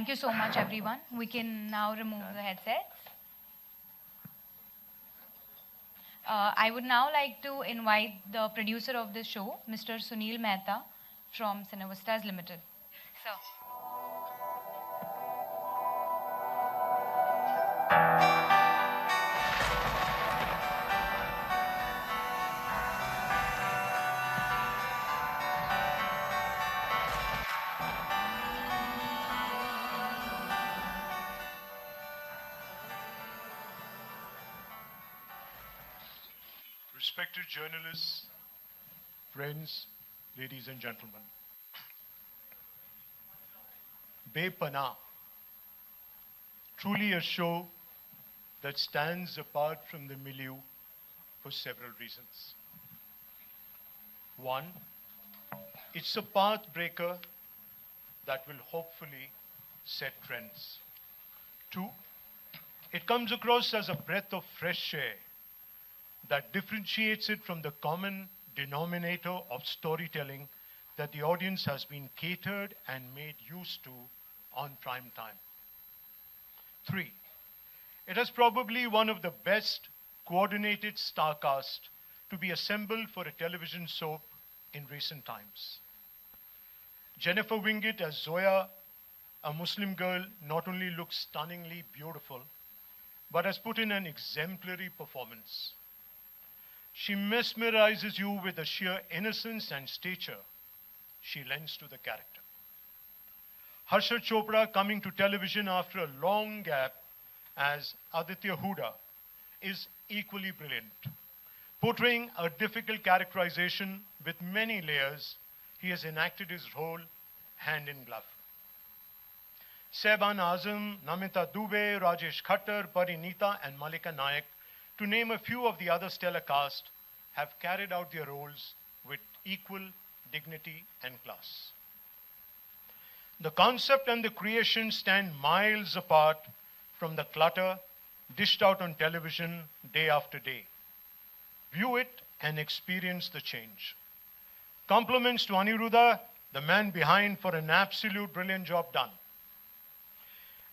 Thank you so much, everyone. We can now remove the headsets. I would now like to invite the producer of this show, Mr. Sunil Mehta from Cinevistas Limited. Sir. Respected journalists, friends, ladies and gentlemen. Bepana, truly a show that stands apart from the milieu for several reasons. One, it's a path breaker that will hopefully set trends. Two, it comes across as a breath of fresh air that differentiates it from the common denominator of storytelling that the audience has been catered and made used to on prime time. Three, it has probably one of the best coordinated star cast to be assembled for a television soap in recent times. Jennifer Winget as Zoya, a Muslim girl, not only looks stunningly beautiful, but has put in an exemplary performance. She mesmerizes you with the sheer innocence and stature she lends to the character. Harsha Chopra, coming to television after a long gap as Aditya Huda, is equally brilliant. Portraying a difficult characterization with many layers, he has enacted his role hand in glove. Sehban Azam, Namita Dubey, Rajesh Khattar, Parinita, and Malika Nayak, to name a few of the other stellar cast, have carried out their roles with equal dignity and class. The concept and the creation stand miles apart from the clutter dished out on television day after day. View it and experience the change. Compliments to Aniruddha, the man behind, for an absolute brilliant job done.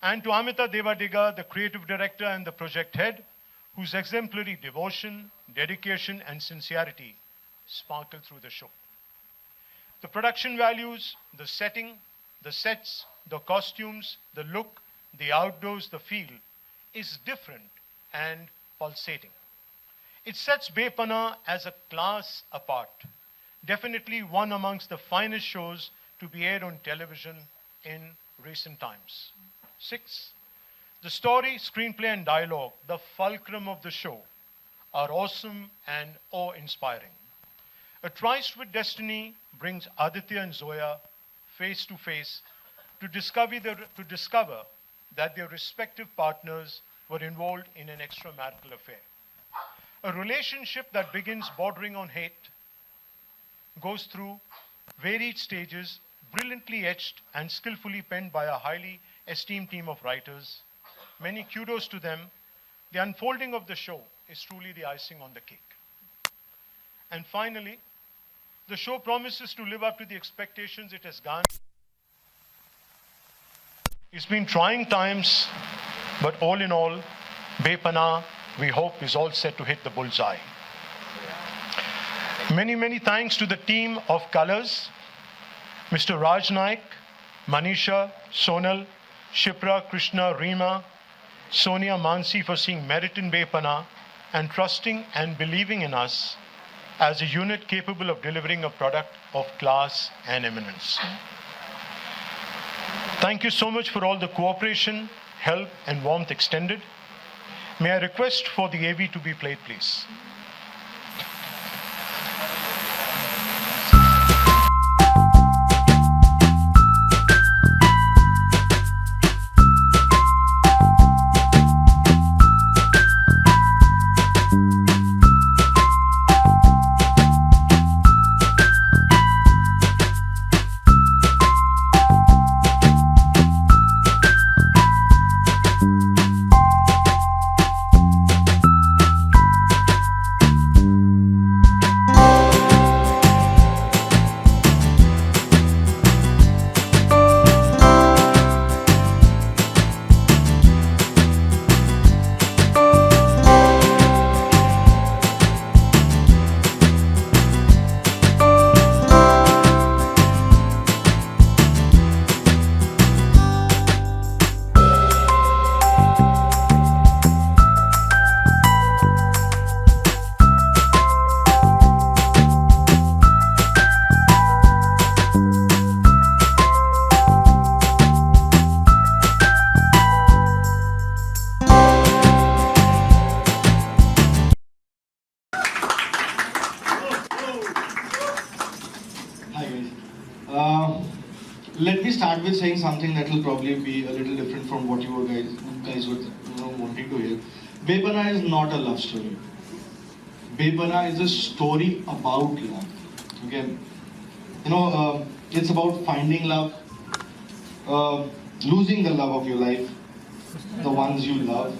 And to Amita Devadiga, the creative director and the project head, whose exemplary devotion, dedication, and sincerity sparkle through the show. The production values, the setting, the sets, the costumes, the look, the outdoors, the feel is different and pulsating. It sets Bepana as a class apart, definitely one amongst the finest shows to be aired on television in recent times. 6. The story, screenplay, and dialogue, the fulcrum of the show, are awesome and awe-inspiring. A Tryst with Destiny brings Aditya and Zoya face to face to discover that their respective partners were involved in an extramarital affair. A relationship that begins bordering on hate, goes through varied stages, brilliantly etched and skillfully penned by a highly esteemed team of writers. Many kudos to them. The unfolding of the show is truly the icing on the cake. And finally, the show promises to live up to the expectations it has garnered. It's been trying times, but all in all, Bepana, we hope, is all set to hit the bullseye. Many, many thanks to the team of Colors, Mr. Raj Naik, Manisha, Sonal, Shipra, Krishna, Reema, Sonia, Mansi, for seeing merit in Bepana and trusting and believing in us as a unit capable of delivering a product of class and eminence. Thank you so much for all the cooperation, help, and warmth extended. May I request for the AV to be played, please. guys. Let me start with saying something that will probably be a little different from what you guys were wanting to hear. Bepana is not a love story. Bepana is a story about love. Okay, it's about finding love, losing the love of your life, the ones you love,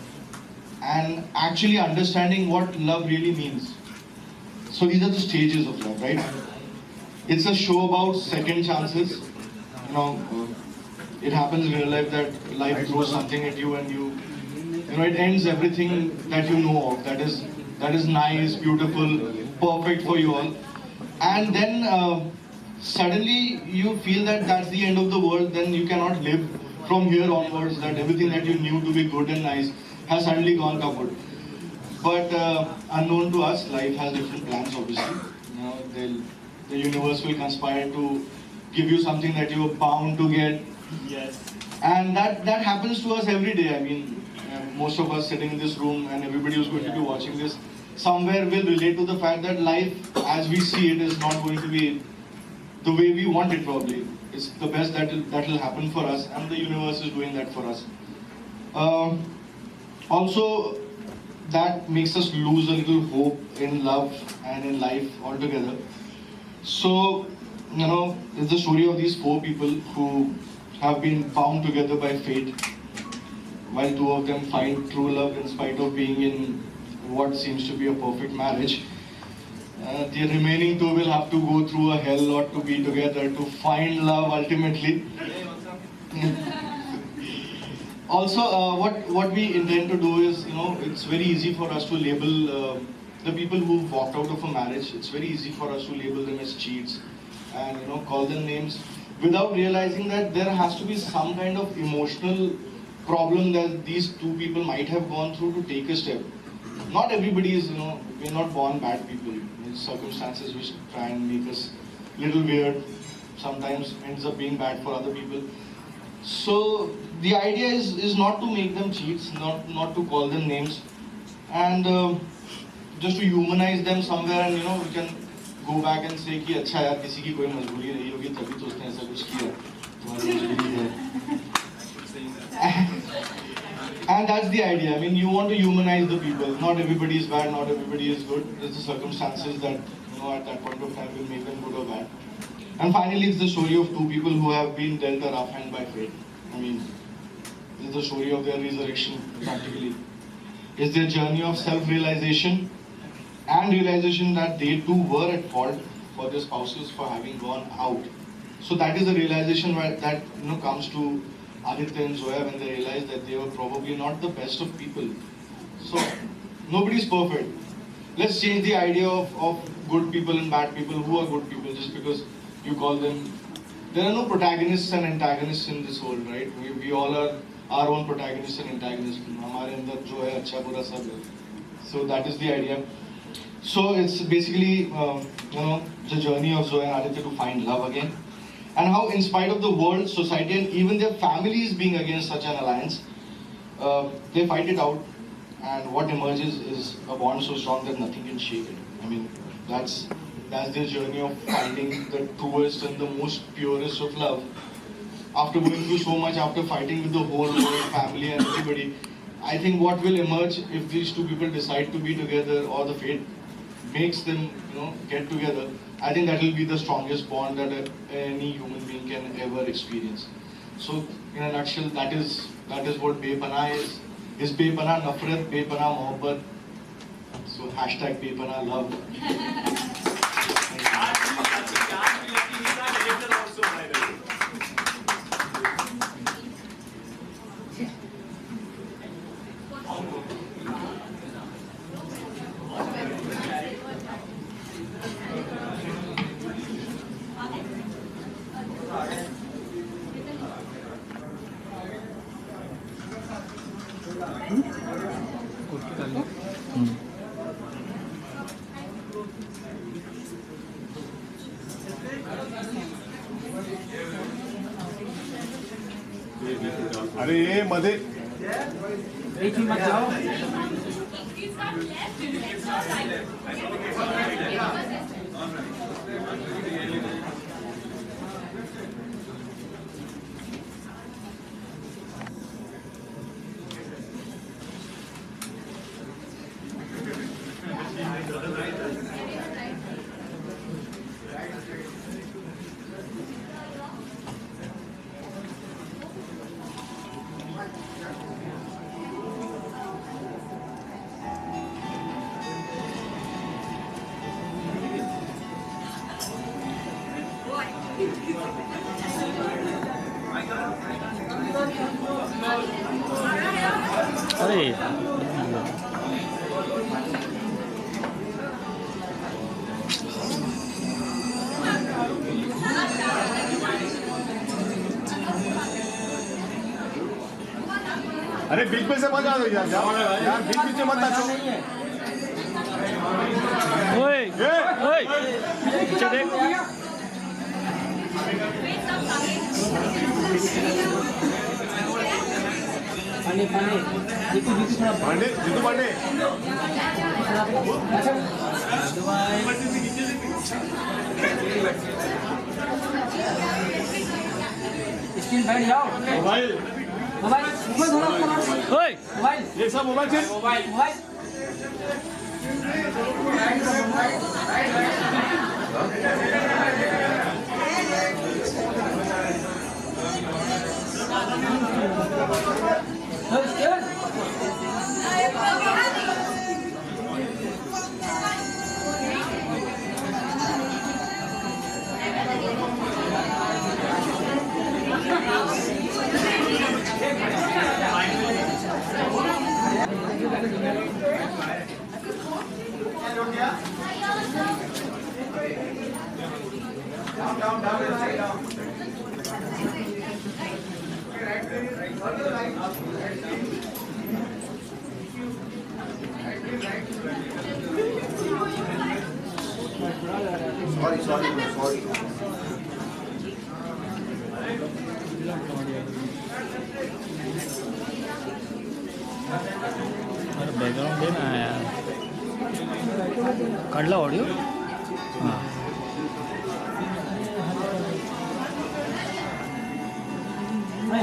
and actually understanding what love really means. So these are the stages of love, right? It's a show about second chances. It happens in real life that life throws something at you, and it ends everything that you know of. That is nice, beautiful, perfect for you all. And then suddenly you feel that that's the end of the world. Then you cannot live from here onwards. That everything that you knew to be good and nice has suddenly gone kaput. But unknown to us, life has different plans. Obviously, the universe will conspire to give you something that you are bound to get. Yes. And that happens to us every day. I mean, most of us sitting in this room and everybody who's going to be watching this somewhere will relate to the fact that life as we see it is not going to be the way we want it probably. It's the best that will happen for us, and the universe is doing that for us. Also, that makes us lose a little hope in love and in life altogether. So, it's the story of these four people who have been bound together by fate, while two of them find true love in spite of being in what seems to be a perfect marriage. The remaining two will have to go through a hell lot to be together to find love ultimately. Also, what we intend to do is, it's very easy for us to label the people who walked out of a marriage. It's very easy for us to label them as cheats and call them names without realizing that there has to be some kind of emotional problem that these two people might have gone through to take a step. Not everybody is, we're not born bad people. It's circumstances which try and make us a little weird, sometimes ends up being bad for other people. So the idea is not to make them cheats, not to call them names, and just to humanize them somewhere, and we can go back and say कि अच्छा यार किसी की कोई मजबूरी नहीं होगी तभी तो उसने ऐसा कुछ किया, तुम्हारी मजबूरी है. And that's the idea. I mean, you want to humanize the people. Not everybody is bad, not everybody is good. It's the circumstances that, at that point of time will make them good or bad. And finally, it's the story of two people who have been dealt a rough hand by fate. I mean, it's the story of their resurrection, practically. It's their journey of self-realization and realization that they too were at fault for their spouses for having gone out. So that is the realization that comes to Aditya and Zoya when they realized that they were probably not the best of people. So nobody's perfect. Let's change the idea of good people and bad people. Who are good people? Just because you call them. There are no protagonists and antagonists in this world, right? We all are our own protagonists and antagonists. हमारे अंदर जो है अच्छा बुरा सब है. So that is the idea. So it's basically the journey of Zoya and Aditya to find love again. And how, in spite of the world, society, and even their families being against such an alliance, they fight it out. And what emerges is a bond so strong that nothing can shake it. I mean, that's their journey of finding the truest and the most purest of love. After going through so much, after fighting with the whole world, family, and everybody, I think what will emerge if these two people decide to be together, or the fate makes them, get together, I think that will be the strongest bond that any human being can ever experience. So, in a nutshell, that is what Bepana is. Is Bepana nafrat, Bepana mohabbat. So hashtag Bepana love. अरे ये मधे एक ही मत जाओ. अरे अरे बीच में से मत आ यार यार बीच बीच में मत नाचो ओए ओए पीछे देख पांडे जीतू पांडे स्क्रीन बैठ जाओ। मोबाइल मोबाइल मोबाइल थोड़ा ओए मोबाइल ये सब मोबाइल से मोबाइल मोबाइल अरे बैकग्राउंड देना है यार काढला ऑडियो हाँ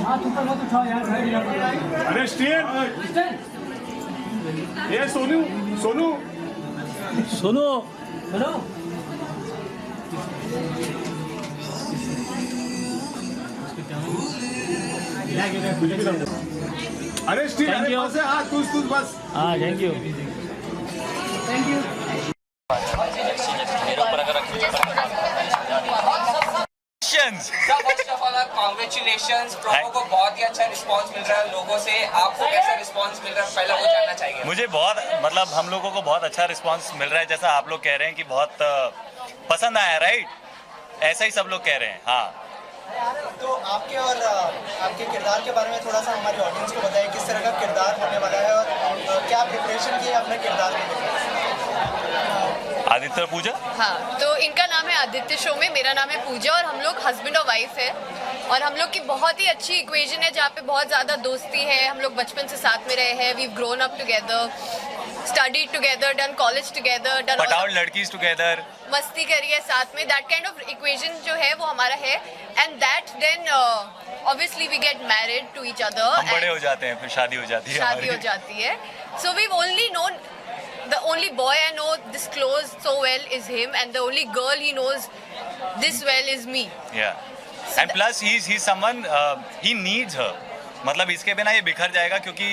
हाथ ऊपर मत उठाओ यार साइड जाओ। अरे स्टेन ये सोनू सोनू सुनो हेलो अरे स्टील Thank अरे you. बस है हाँ तू बस हाँ thank you first of all congratulations promo को बहुत ही अच्छा रिस्पांस मिल रहा है लोगों से। आपको कैसा रिस्पांस मिल रहा है पहला वो जानना चाहेंगे। मुझे बहुत मतलब हम लोगों को बहुत अच्छा रिस्पांस मिल रहा है, जैसा आप लोग कह रहे हैं कि बहुत पसंद आया, राइट? ऐसा ही सब लोग कह रहे हैं। हाँ, तो आपके और आपके किरदार के बारे में थोड़ा सा हमारी ऑडियंस को बताइए, किस तरह का किरदार होने वाला है और क्या प्रिपरेशन की है अपने किरदार के लिए? आदित्य पूजा। हाँ, तो इनका नाम है आदित्य शो में, मेरा नाम है पूजा और हम लोग हस्बैंड और वाइफ है और हम लोग की बहुत ही अच्छी इक्वेशन है जहाँ पे बहुत ज़्यादा दोस्ती है। हम लोग बचपन से साथ में रहे हैं, we grown up together, study together, done college together, done पटाउल लड़कीज टुगेदर, मस्ती करी है साथ में। दैट काइंड ऑफ इक्वेशन जो है वो हमारा है and that then obviously we get married to each other. हम बड़े हो जाते हैं, फिर शादी हो जाती है। शादी हो जाती है। So we only known the only boy I know this close so well is him and the only girl he knows this well is me. Yeah. And plus he's someone he needs her. मतलब इसके बिना ये बिखर जाएगा क्योंकि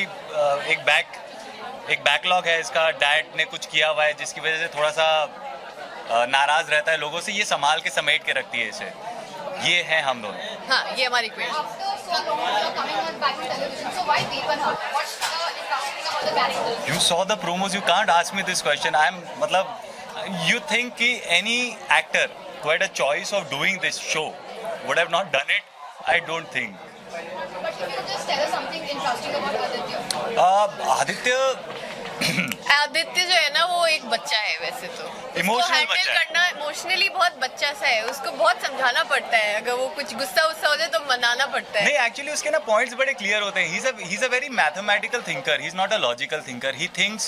एक backlog है इसका, डैड ने कुछ किया हुआ है जिसकी वजह से थोड़ा सा नाराज रहता है लोगों से, ये संभाल के समेट के रखती है इसे। ये है हम दोनों। हाँ, ये हमारी equation. You saw the promos. You can't ask me this question. You think कि any actor who had a choice of doing this show would have not done it? I don't think. But if you could just tell us something interesting about Aditya. Aditya जो है ना वो एक बच्चा है वैसे तो, Emotional हैंडल बच्चा है। करना इमोशनली बहुत बच्चा सा है, उसको बहुत समझाना पड़ता है। अगर वो कुछ गुस्सा हो जाए तो मनाना पड़ता है। नहीं, एक्चुअली उसके ना पॉइंट्स बड़े क्लियर होते हैं। He is a very mathematical thinker, he is not a logical thinker. He thinks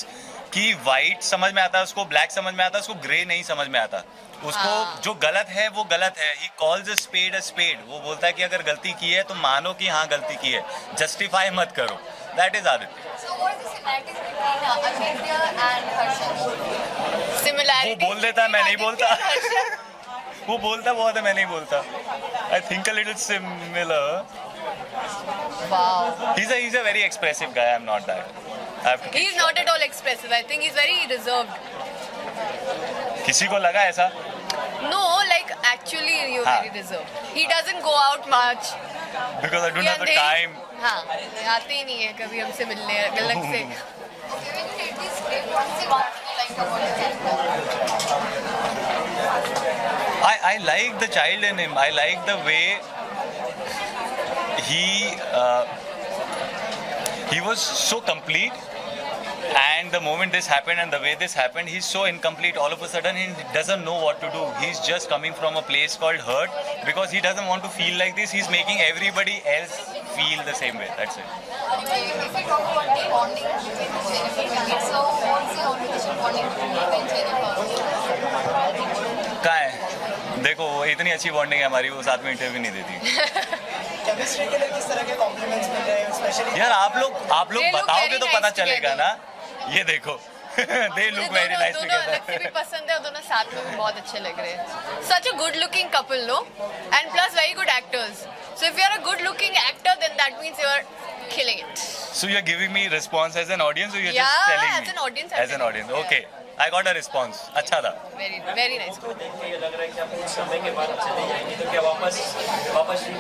कि वाइट समझ में आता है उसको, ब्लैक समझ में आता है उसको, ग्रे नहीं समझ में आता उसको। जो गलत है वो गलत है। He calls a spade. वो बोलता है कि अगर गलती की है तो मानो कि हाँ गलती की है, जस्टिफाई मत करो। That is Aditya. वो बोल देता है, मैं नहीं बोलता। वो बोलता बहुत है, मैं नहीं बोलता। I think a little similar. Wow. He's a very expressive guy. I'm not that. He is not at all expressive. I think he's very reserved. किसी को लगा ऐसा? No, like actually you हाँ. really deserve. He doesn't go out much. Because I don't have the time. हाँ, आते ही नहीं है कभी हमसे मिलने अलग से. I like the child in him. I like the way he was so complete, and the moment this happened and the way this happened, he's so incomplete. All of a sudden, he doesn't know what to do. He's just coming from a place called hurt because he doesn't want to feel like this. He's making everybody else feel the same way. That's it. If we talk about the bonding between Jennifer and Jennifer, so what's the audition bonding between Jennifer? कहाँ है? देखो वो इतनी अच्छी bonding है हमारी, वो साथ में इंटरव्यू नहीं देती. केमिस्ट्री के लिए किस तरह के कॉम्प्लीमेंट्स मिल रहे हैं स्पेशली? यार आप लोग बताओगे तो पता चलेगा ना. ये देखो they look very nice together. अलग से भी पसंद है और दोनों साथ में भी बहुत अच्छे लग रहे हैं. Such a good looking couple, no? And plus very good actors. So if you are a good looking actor, then that means you are killing it. So you are giving me response as an audience, or you are just telling me? as an audience. As an audience, okay. I got a response. अच्छा था. Very, very nice. लग रहा है कि आप कुछ समय के बाद चले जाएंगे तो क्या वापस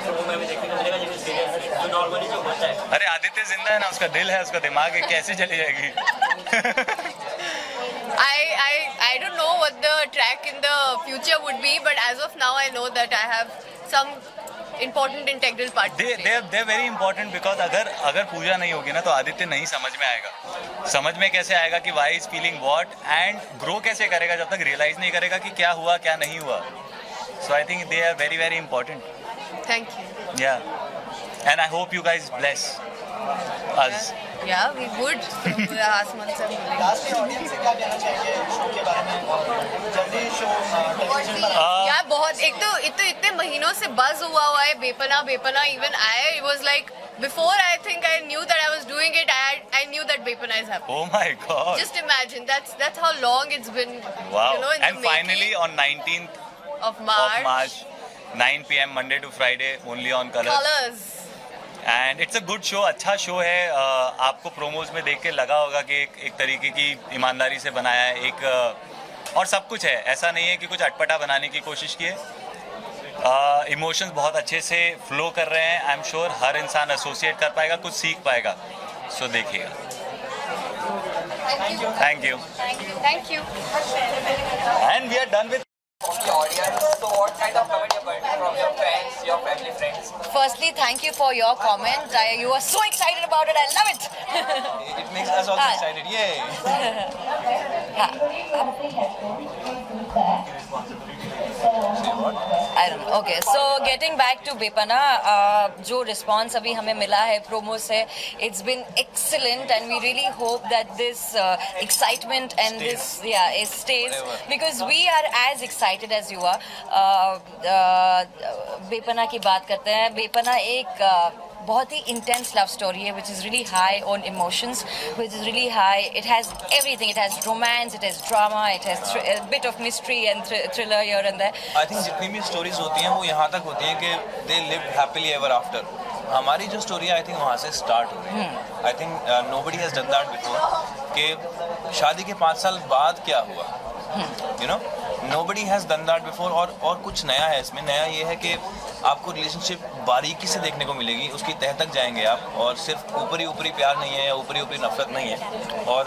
शूट में भी देखने को मिलेगा जैसे सीरियल जो नॉर्मली जो होता है. अरे आदित्य जिंदा है ना, उसका दिल है, उसका दिमाग है, कैसे चली जाएगी? I don't know what the track in the future would be, but as of now I know that I have some important integral part. They're very important because अगर पूजा नहीं होगी ना तो आदित्य नहीं समझ में आएगा. समझ में कैसे आएगा कि why is feeling what and grow कैसे करेगा जब तक realize नहीं करेगा कि क्या हुआ क्या नहीं हुआ. So I think they are very very important. Thank you. Yeah, and I hope you guys bless us. Yeah, we would. आसमान से मिलेंगे. लास्ट में ऑडियंस से क्या कहना चाहिए शो के बारे में और जल्दी शो टेलीविजन पर यार बहुत एक तो इतने महीनों से बज हुआ है बेपना. Even I was like before I think I knew that I was doing it. I knew that Bepana is happening. Oh my God! Just imagine that's how long it's been. Wow! You know, in and the finally on 19th of March, 9 p.m. Monday to Friday, only on Colors. And it's a good show. अच्छा show है. आपको promos में देख के लगा होगा कि एक तरीके की ईमानदारी से बनाया है एक और सब कुछ है. ऐसा नहीं है कि कुछ अटपटा बनाने की कोशिश की है. इमोशंस बहुत अच्छे से फ्लो कर रहे हैं. आई एम श्योर हर इंसान एसोसिएट कर पाएगा, कुछ सीख पाएगा. सो देखिएगा. Thank you. And we are done with From the audience, so what kind of comment you're getting from your fans, your family, friends? Firstly, thank you for your comment. You are so excited about it. I love it. It makes us also excited. Yay! I don't know. Okay, so getting back to Bepana, जो response अभी हमें मिला है promo से, it's been excellent, and we really hope that this excitement and it stays because we are as excited as you are. Bepana की बात करते हैं. Bepana एक बहुत ही intense love story है, which is really high on emotions, which is really high. It has everything. It has romance, it has drama, it has a bit of mystery and thriller here and there. I think जितनी भी stories होती हैं वो यहाँ तक होती हैं कि they lived happily ever after. हमारी जो story है I think वहाँ से start हो रही है. I think nobody has done that before. कि शादी के 5 साल बाद क्या हुआ? You know, nobody has done that before. और कुछ नया है इसमें. नया ये है कि आपको रिलेशनशिप बारीकी से देखने को मिलेगी. उसकी तह तक जाएंगे आप, और सिर्फ ऊपरी प्यार नहीं है या ऊपरी नफरत नहीं है, और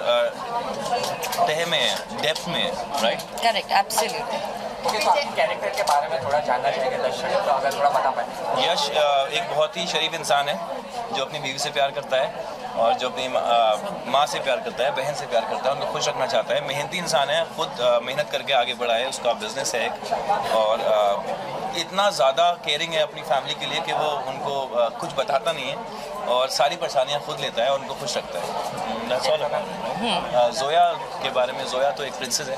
तह में है, डेप्थ में है. राइट? Correct, absolutely. ओके, तो आपके कैरेक्टर के बारे में थोड़ा जानना चाहेंगे दर्शक, तो अगर थोड़ा बता पाए. यश एक बहुत ही शरीफ इंसान है जो अपनी बीवी से प्यार करता है और जो अपनी माँ से प्यार करता है, बहन से प्यार करता है, उनको खुश रखना चाहता है. मेहनती इंसान है, खुद मेहनत करके आगे बढ़ा है, उसका बिजनेस है एक, और इतना ज़्यादा केयरिंग है अपनी फैमिली के लिए कि वो उनको कुछ बताता नहीं है और सारी परेशानियाँ खुद लेता है और उनको खुश रखता है. That's all about it. Zoya के बारे में, जोया तो एक प्रिंसेस है.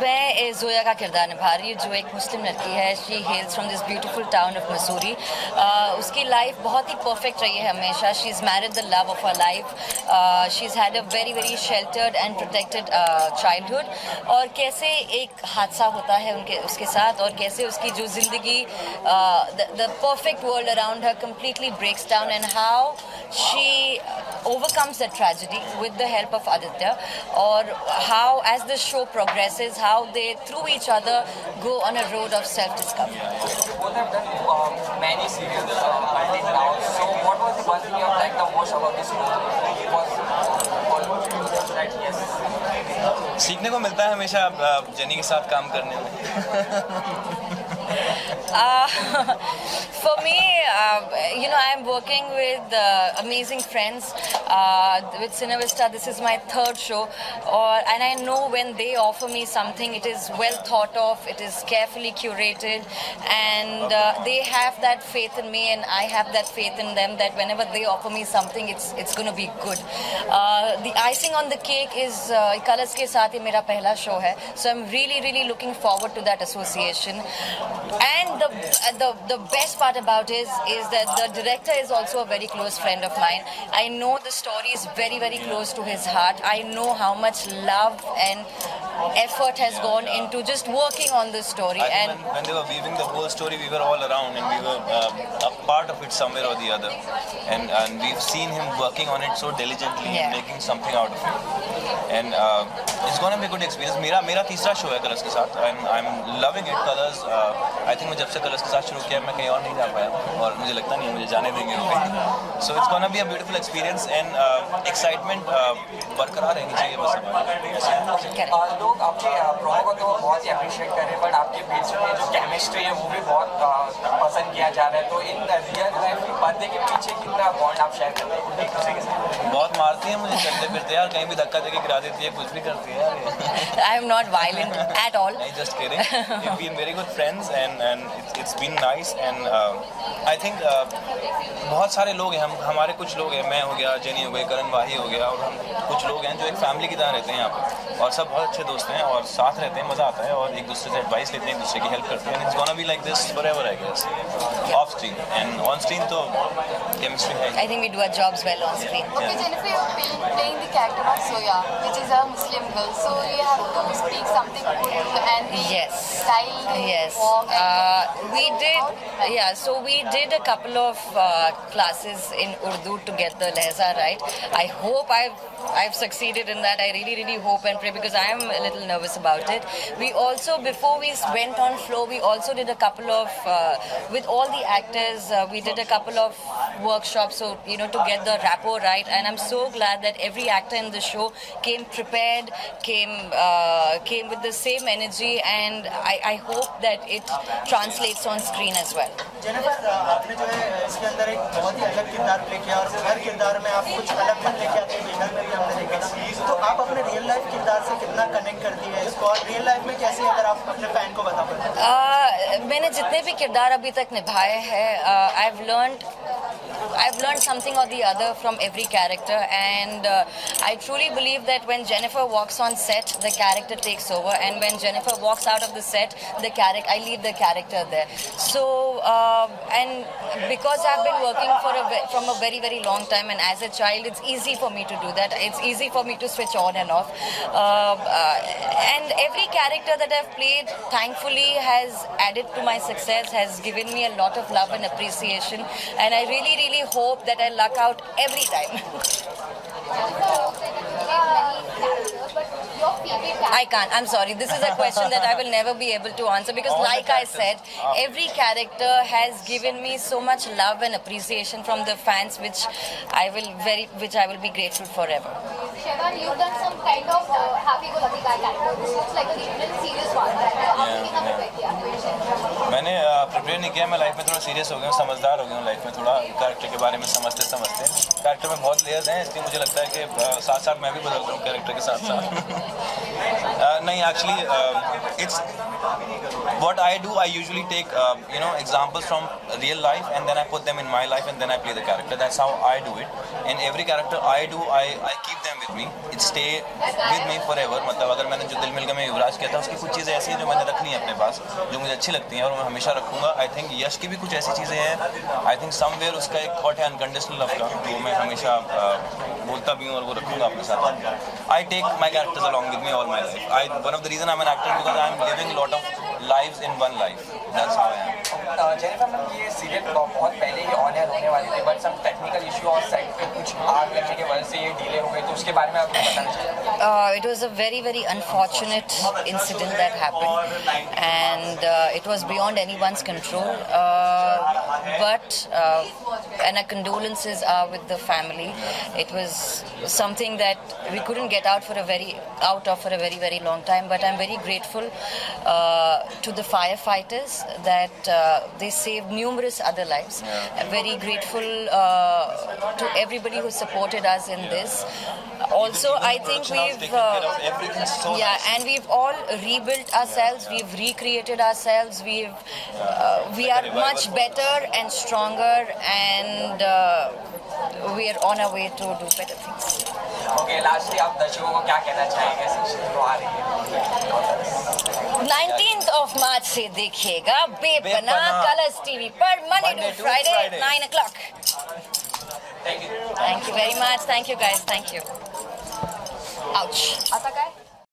मैं जोया का किरदार निभा रही हूँ, जो एक मुस्लिम लड़की है. She हेल्स from this beautiful town of Mussoorie. उसकी लाइफ बहुत ही परफेक्ट रही है हमेशा. She is married the love of her life. She is had a very very sheltered and protected childhood. और कैसे एक हादसा होता है उसके साथ, और कैसे उसकी जो ज़िंदगी, the perfect world around her completely breaks down, and how she overcomes the tragedy with the help of Aditya, or how as the show progresses, how they through each other go on a road of self-discovery. Both have done many serials until now. So what was the one thing you liked the most about this movie? Was that yes? सीखने को मिलता है हमेशा jenny के साथ काम करने में. For me, I'm working with amazing friends with Cinevista. This is my third show, and I know when they offer me something, it is well thought of, it is carefully curated, and they have that faith in me, and I have that faith in them that whenever they offer me something, it's going to be good. The icing on the cake is Colors के साथ ही मेरा पहला show है, so I'm really looking forward to that association. And the best part about it is that the director is also a very close friend of mine. I know the story is very close to his heart. I know how much love and effort has gone into just working on this story. And when they were weaving the whole story, we were all around, and we were a part of it somewhere or the other. And we've seen him working on it so diligently, and making something out of it. And it's going to be a good experience. मेरा तीसरा show है colours के साथ, and I'm loving it. Colors, I think मैं जब से colours के साथ शुरू किया मैं कहीं और नहीं जा पाया, और मुझे लगता नहीं है मुझे जाने देंगे लोग. So it's going to be a beautiful experience, and excitement बरकरार रहनी चाहिए बस हमारी. लोग आपके प्रोमो को तो बहुत ही अप्रिशिएट कर रहे हैं, बट आपके बीच में जो केमिस्ट्री है वो भी बहुत पसंद किया जा रहा है. तो इन रियल लाइफ पर्दे के पीछे कितना बॉन्ड आप शेयर करते हैं एक दूसरे के साथ? बहुत मारती है मुझे चलते फिरते यार, कहीं भी धक्का देके गिरा देती है, कुछ भी करती है यार. I am not violent at all. I'm just kidding. We've been very good friends, and it's been nice, and I think बहुत सारे लोग हैं, हमारे कुछ लोग हैं, मैं हो गया, जेनी हो गई, करण वाही हो गया, और हम कुछ लोग हैं जो एक फैमिली की तरह रहते हैं यहाँ पे, और सब बहुत अच्छे दोस्त हैं और साथ रहते हैं, मज़ा आता है, और एक दूसरे से एडवाइस लेते हैं, एक दूसरे की हेल्प करते हैं. It's gonna be like this forever, I guess. Off screen and on screen तो chemistry है. I think we do our jobs well on screen. Okay, Jennifer, you're playing the character of Zoya, which is a Muslim girl, so you have to speak something Urdu and the style. Yes. We did. So we did a couple of classes in Urdu to get the lehza right. I hope I've succeeded in that. I really hope and pray, because I am a little nervous about it. We also, before we went on floor, we also did a couple of with all the actors. We did a couple of workshops, so to get the rapport right. And I'm so glad that every actor in the show came prepared, came with the same energy, and I hope that it translates on screen as well. Jennifer, आपने जो है इसके अंदर एक बहुत ही अलग किरदार play किया, और हर किरदार में आप कुछ अलग पन लेके आते हैं. ट्रेलर में भी हमने देखा था. तो आप अपने रियल लाइफ किरदार से कितना कनेक्ट करती है इसको, और रियल लाइफ में कैसे, अगर आप अपने फैन को बता पाते? मैंने जितने भी किरदार अभी तक निभाए हैं, I've learned something or the other from every character, and I truly believe that when Jennifer walks on set, the character takes over, and when Jennifer walks out of the set, I leave the character there. So, and because I've been working from a very long time, and as a child, it's easy for me to do that. It's easy for me to switch on and off. And every character that I've played, thankfully, has added to my success, has given me a lot of love and appreciation, and I really hope that I luck out every time. I can't. I'm sorry. This is a question that I will never be able to answer, because like I said, every character has given me so much love and appreciation from the fans, which I will be grateful forever. Shevan, you've done some kind of happy-go-lucky guy character. This looks like a little serious one. मैंने prepare नहीं किया. मैं life में थोड़ा serious हो गया हूँ, समझदार हो गया हूँ लाइफ में, थोड़ा कैरेक्टर के बारे में समझते कैरेक्टर में बहुत लेयर्स हैं, इसलिए मुझे लगता है कि साथ मैं भी बदलता हूँ कैरेक्टर के साथ. नहीं, actually it's what I do, I usually take examples from real life, and then I put them in my life, and then I play the character. That's how I do it. And every character I do, I keep them with me. It stay with me forever. मतलब अगर मैंने जो दिल मिल गया में युवराज किया था, उसकी कुछ चीज़ें ऐसी हैं जो मैंने रखनी है अपने पास, जो मुझे अच्छी लगती हैं, और मैं हमेशा रखूँगा. I think यश की भी कुछ ऐसी चीज़ें हैं. I think somewhere उसका एक थॉट है अनकंडीशनल लव का, वो मैं हमेशा बोलता भी हूँ और वो रखूँगा अपने साथ. I take my characters along with me all my life. One of the reason I'm an actor because I'm living a lot of lives in one life. That's how I am. Jennifer ma'am, ये serial बहुत पहले ही on air होने वाली थी, but some technical issue और set पे कुछ आग लगने की वजह से ये डिले हो गई, तो उसके बारे में आपको बताना चाहिए। It was a very, very unfortunate incident that happened, and it was beyond anyone's control. And our condolences are with the family. It was something that we couldn't get out of for a very, very long time. But I'm very grateful to the firefighters that they saved numerous other lives. I'm very grateful to everybody who supported us in this. Also, I think and we've all rebuilt ourselves. We've recreated ourselves. We are much better and stronger, and we are on our way to do better things. Okay, lastly, आप दर्शकों को क्या कहना चाहेंगे series जो आ रही है? 19th of March से देखिएगा बेपना कलर्स टीवी पर Monday to Friday 9 o'clock. Thank you. Thank you very much. Thank you guys. Thank you. Ouch. आता काय?